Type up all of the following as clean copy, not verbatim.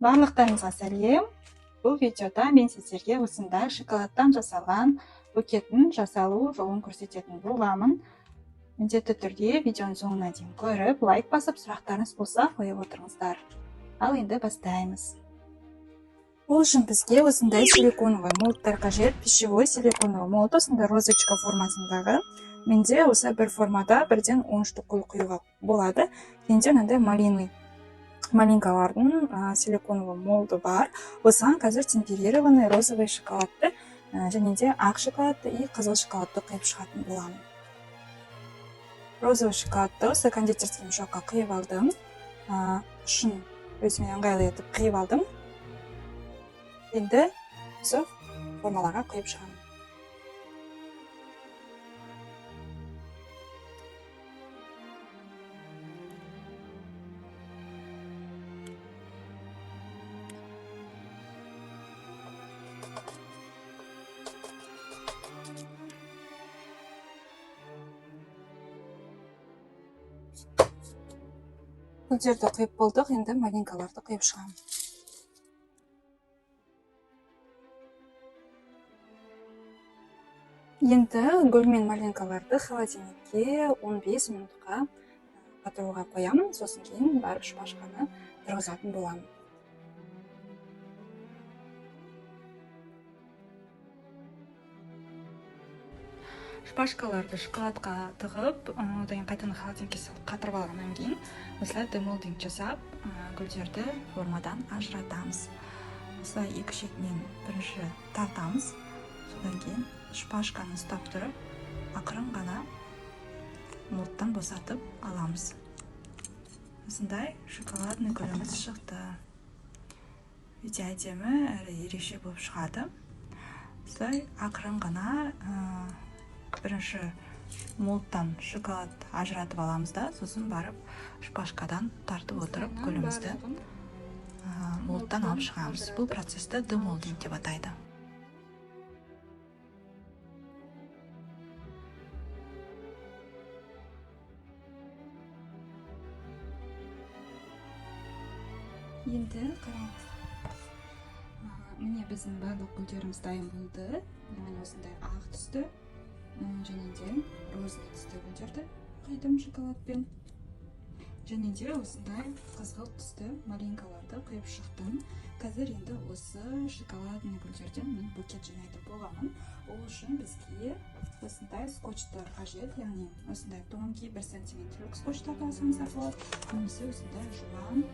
Барлықтарыңызға сәлем. Бұл видеода мен сіздерге осындай шоколадтан жасалған букеттің жасалу жолын көрсететін боламын. Міндетті түрде видеоның соңына дейін көріп, лайк басып, сұрақтарыңыз болса қойып отырыңыздар. Ал енді бастаймыз. Ол үшін бізге осындай силиконовый молдтар қажет. Пищевой силиконовый молд, осындай розочка формасындағы. Менде осы бір формада бірден 10 штук құюға болады. Менде мынандай малинкалардың силиконовый молды бар. Осыған қазір темперированный розовый шоколадты және де ақ шоколадты и қызыл шоколадты құйып шығатын боламын. Розовый шоколадты осы кондитерский мешокқа құйып алдым. Ұшын өзіме ыңғайлы етіп құйып алдым. Енді осы формаларға құйып шығамын. Гүлдерді құйып болдық, енді малинкаларды құйып шығамын. Енді гүл мен малинкаларды холодильникке 15 минутқа қатыруға қоямын, сосын кейін барып шпажканы тұрғызатын боламын. Шпажкаларды шоколадқа тығып, одан қайтадан холодильникке салып қатырып алғаннан кейін, осылай демолдинг жасап, гүлдерді формадан ажыратамыз. Осылай екі шетінен бірінші тартамыз, содан кейін шпажканы ұстап тұрып, ақырын ғана молдтан босатып аламыз. Осындай шоколадный гүліміз шықты. Өте әдемі әрі ерекше болып шығады. Осылай ақырын ғана бірінші молдтан шоколад ажыратып аламыз да, сосын барып шпажкадан тартып отырып гүлімізді молдтан алып шығамыз. Бұл процесті демолдинг деп атайды. Енді қараңыз. Міне біздің барлық гүлдеріміз дайын болды. Осындай ақ түсті және де розовый түсті гүлдерді құйдым шоколадпен. Және де осындай қызғылт түсті малинкаларды құйып шықтым. Қазір енді осы шоколадный гүлдерден мен букет жинайтын боламын. Ол үшін бізге осындай скотчтар қажет, яғни осындай тонкий 1 сантиметрлік скотчтарды алсаңыздар болады, немесе осындай жуан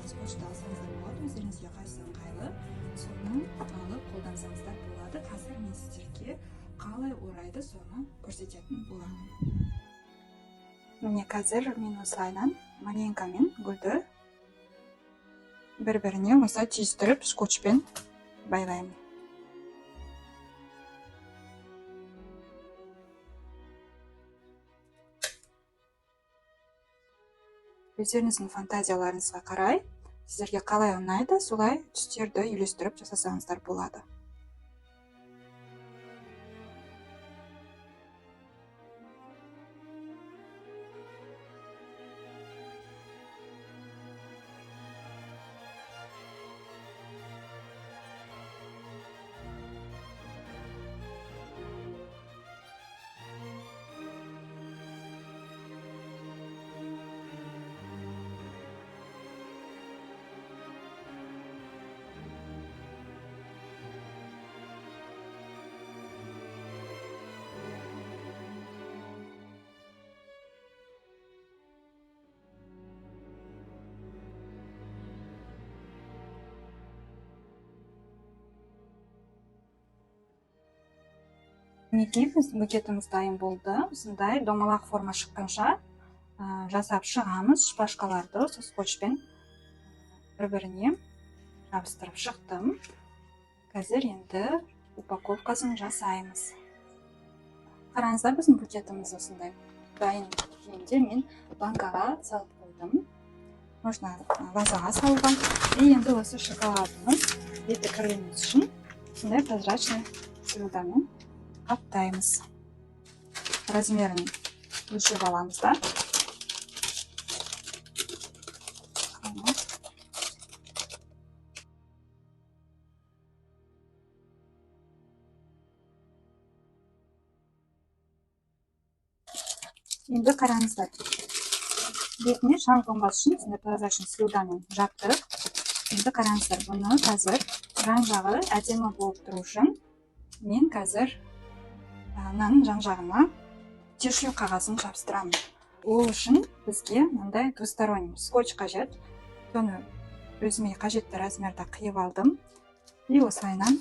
скотчты алсаңыздар болады. Өздеріңізге қайсысы ыңғайлы, соны алып қолдансаңыздар болады. Қазір мен сіздерге қалай орайды соны көрсететін боламын. Міне қазір мен осылайдан малинка мен гүлді бір-біріне осылай түйістіріп скотчпен байлаймын. Өздеріңіздің фантазияларыңызға қарай, сіздерге қалай ұнайды, солай түстерді үйлестіріп жасасаңыздар болады. Мінекей біздің букетіміз дайын болды. Осындай домалақ форма шыққанша жасап шығамыз. Шпажкаларды скотчпен бір-біріне жабыстырып шықтым. Қазір енді упаковкасын жасаймыз. Қараңыздар, біздің букетіміз осындай дайын күйінде мен банкаға салып қойдым. Можно вазаға салуға. И енді осы шоколадымыз беті кірмес үшін осындай прозрачный слюдамен қаптаймыз. Размерін өлшеп аламыз да. Енді қараңыздар. Бетіне шаң қонбас үшін осындай прозрачный слюдамен жаптық. Енді қараңыздар, бұны қазір жан жағы әдемі болып тұру үшін мен қазір мынаның жан жағына тишью қағазын жабыстырамын. Ол үшін бізге мындай двусторонний скотч қажет. Соны өзіме қажетті размерде қиып алдым. И осылайынан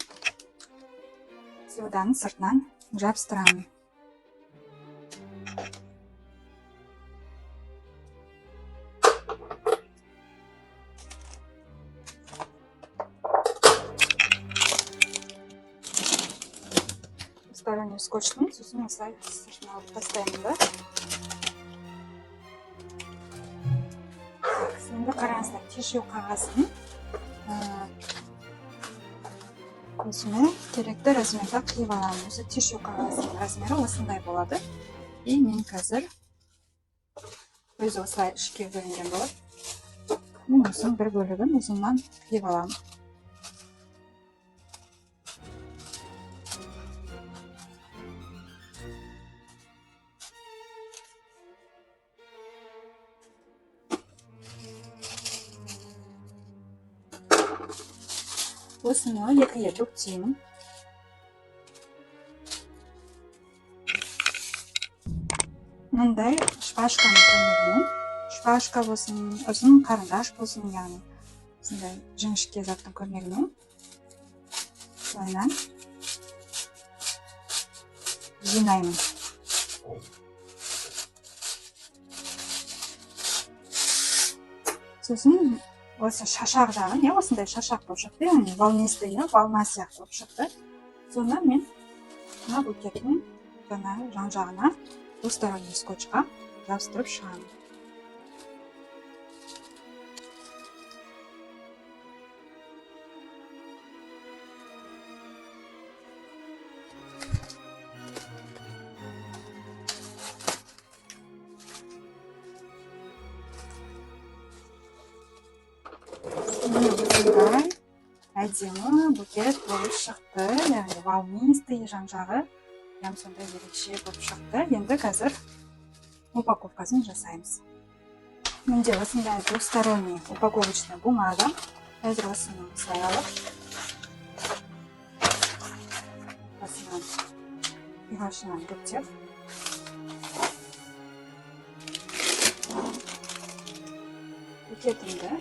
слюданың сыртынан жабыстырамын. Двусторонний скотчтың сосын осылай сыртына алып тастаймын да. Енді қараңыздар, тишью қағазын өзіме керекті размерде қиып аламын. Осы тишью қағазының размері осындай болады. И мен қазір өзі осылай ішке бөлінген болады. Мен осының бір бөлігін ұзыннан қиып аламын. Осыны екіге бүктеймін. Мындай шпажканың көмегімен, шпажка болсын, ұзын қарындаш болсын, яғни осындай жіңішке заттың көмегімен осылайынан жинаймын. Сосын осы шашақ жағын, осындай шашақ болып шықты, яғни волнистый, волна сияқты болып шықты. Соны мен мына букеттің жан жағына двусторонний скотчқа жабыстырып шығамын. Осындай әдемі букет болып шықты, яғни волнистый жан жағы сондай ерекше болып шықты. Енді қазір упаковкасын жасаймыз. Менде осындай двусторонний упаковочный бумага. Қазір осыны осылай алып, осыны иғашынан бүктеп, букетімді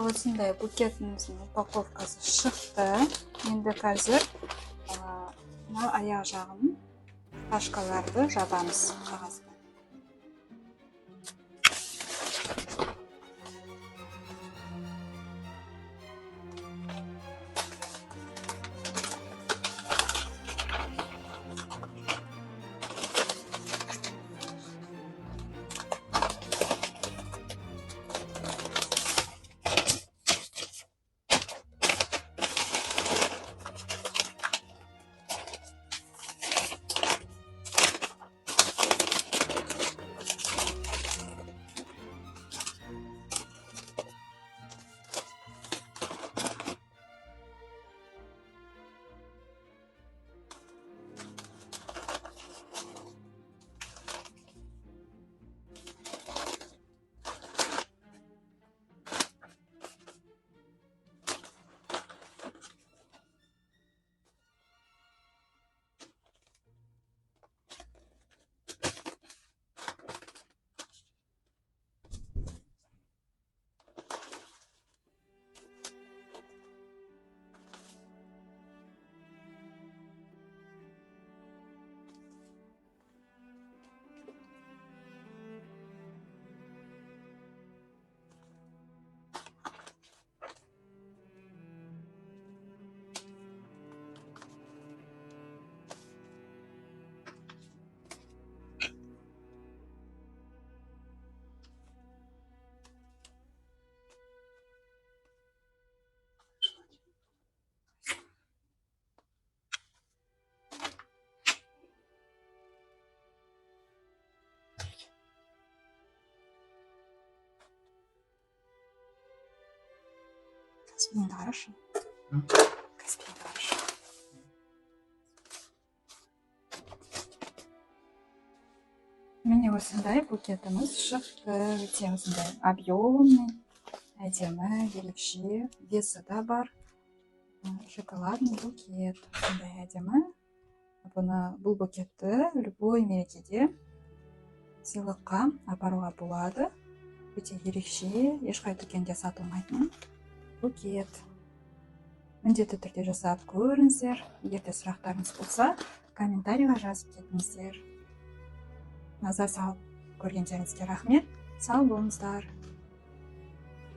осындай букетіміздің упаковкасы шықты. Енді қазір аяқ жағын шпажкаларды жабамыз қағазға. Каспийдің ғарышы. Каспийдің ғарышы. Міне осындай букетіміз шықты. Өте осындай объемный, әдемі, ерекше, весі да бар. Шоколадный букет. Осындай әдемі. Бұл букетті любой мерекеде сыйлыққа апаруға болады. Өте ерекше, ешқай дүкенде сатылмайтын букет. Міндетті түрде жасап көріңіздер. Егер де сұрақтарыңыз болса, комментарийға жазып кетіңіздер. Назар салып көргендеріңізге рахмет. Сау болыңыздар.